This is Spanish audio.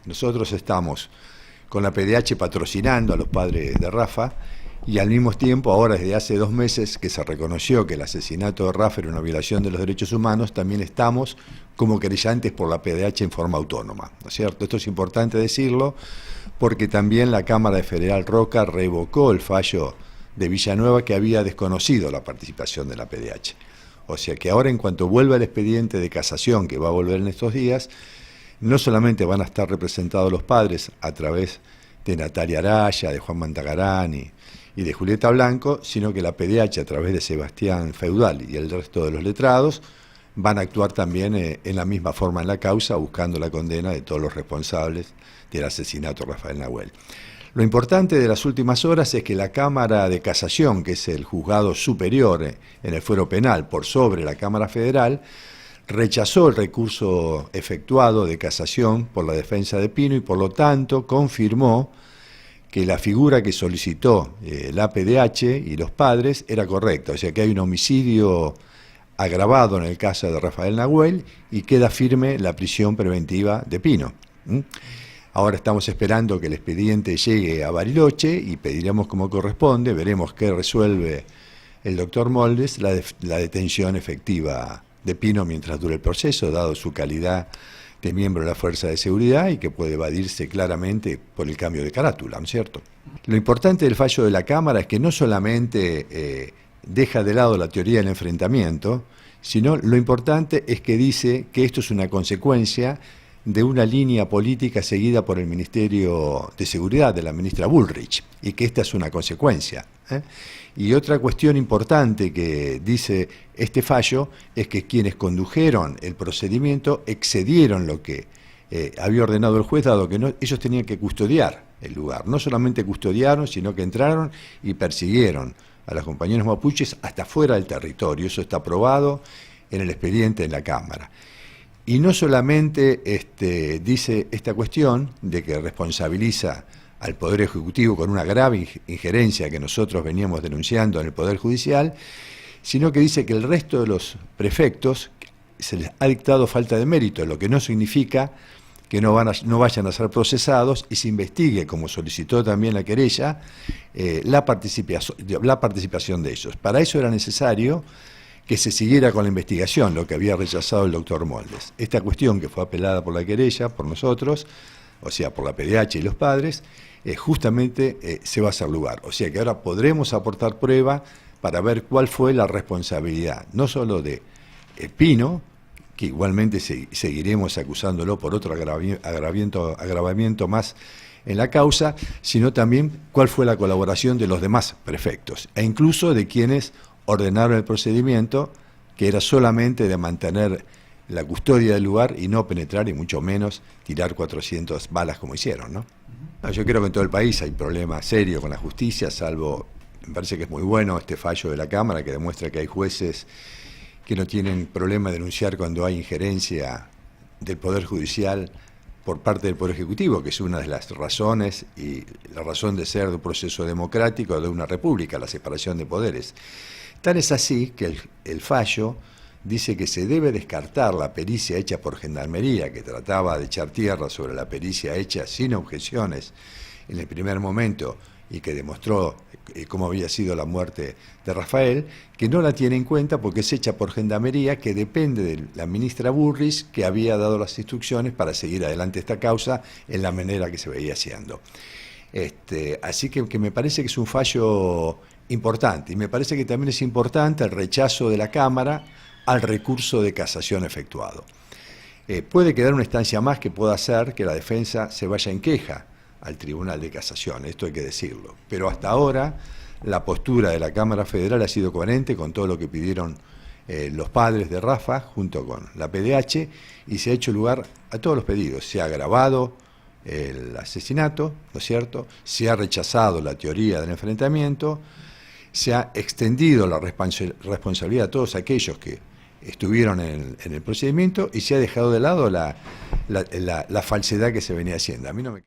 Nosotros estamos con la PDH patrocinando a los padres de Rafa y al mismo tiempo, ahora desde hace 2 meses que se reconoció que el asesinato de Rafa era una violación de los derechos humanos, también estamos como querellantes por la PDH en forma autónoma, ¿no es cierto? Esto es importante decirlo porque también la Cámara de Federal Roca revocó el fallo de Villanueva que había desconocido la participación de la PDH. O sea que ahora, en cuanto vuelva el expediente de casación, que va a volver en estos días, no solamente van a estar representados los padres a través de Natalia Araya, de Juan Mantagarán y de Julieta Blanco, sino que la PDH a través de Sebastián Feudal y el resto de los letrados van a actuar también en la misma forma en la causa, buscando la condena de todos los responsables del asesinato de Rafael Nahuel. Lo importante de las últimas horas es que la Cámara de Casación, que es el juzgado superior en el fuero penal por sobre la Cámara Federal, rechazó el recurso efectuado de casación por la defensa de Pino y por lo tanto confirmó que la figura que solicitó la PDH y los padres era correcta, o sea que hay un homicidio agravado en el caso de Rafael Nahuel y queda firme la prisión preventiva de Pino. Ahora estamos esperando que el expediente llegue a Bariloche y pediremos como corresponde, veremos qué resuelve el doctor Moldes, la detención efectiva de Pino mientras dure el proceso, dado su calidad de miembro de la Fuerza de Seguridad y que puede evadirse claramente por el cambio de carátula, ¿no es cierto? Lo importante del fallo de la Cámara es que no solamente deja de lado la teoría del enfrentamiento, sino lo importante es que dice que esto es una consecuencia de una línea política seguida por el Ministerio de Seguridad de la ministra Bullrich, y que esta es una consecuencia. Y otra cuestión importante que dice este fallo es que quienes condujeron el procedimiento excedieron lo que había ordenado el juez, dado que ellos tenían que custodiar el lugar. No solamente custodiaron, sino que entraron y persiguieron a los compañeros mapuches hasta fuera del territorio. Eso está aprobado en el expediente en la Cámara. Y no solamente dice esta cuestión de que responsabiliza al Poder Ejecutivo con una grave injerencia que nosotros veníamos denunciando en el Poder Judicial, sino que dice que el resto de los prefectos se les ha dictado falta de mérito, lo que no significa que no vayan a ser procesados y se investigue, como solicitó también la querella, la participación de ellos. Para eso era necesario que se siguiera con la investigación, lo que había rechazado el doctor Moldes. Esta cuestión que fue apelada por la querella, por nosotros, o sea, por la PDH y los padres, justamente se va a hacer lugar. O sea que ahora podremos aportar prueba para ver cuál fue la responsabilidad, no solo de Pino, que igualmente seguiremos acusándolo por otro agravamiento más en la causa, sino también cuál fue la colaboración de los demás prefectos, e incluso de quienes ordenaron el procedimiento, que era solamente de mantener la custodia del lugar y no penetrar y mucho menos tirar 400 balas como hicieron, ¿no? Yo creo que en todo el país hay problemas serios con la justicia, salvo, me parece que es muy bueno este fallo de la Cámara que demuestra que hay jueces que no tienen problema de denunciar cuando hay injerencia del Poder Judicial por parte del Poder Ejecutivo, que es una de las razones y la razón de ser de un proceso democrático de una república, la separación de poderes. Tal es así que el fallo dice que se debe descartar la pericia hecha por Gendarmería, que trataba de echar tierra sobre la pericia hecha sin objeciones en el primer momento y que demostró cómo había sido la muerte de Rafael, que no la tiene en cuenta porque es hecha por Gendarmería, que depende de la ministra Bullrich, que había dado las instrucciones para seguir adelante esta causa en la manera que se veía haciendo. Así que me parece que es un fallo importante, y me parece que también es importante el rechazo de la Cámara al recurso de casación efectuado. Puede quedar una instancia más que pueda hacer que la defensa se vaya en queja al Tribunal de Casación, esto hay que decirlo, pero hasta ahora la postura de la Cámara Federal ha sido coherente con todo lo que pidieron los padres de Rafa junto con la PDH, y se ha hecho lugar a todos los pedidos. Se ha agravado el asesinato, ¿no es cierto? Se ha rechazado la teoría del enfrentamiento, se ha extendido la responsabilidad a todos aquellos que estuvieron en el procedimiento, y se ha dejado de lado la falsedad que se venía haciendo. A mí no me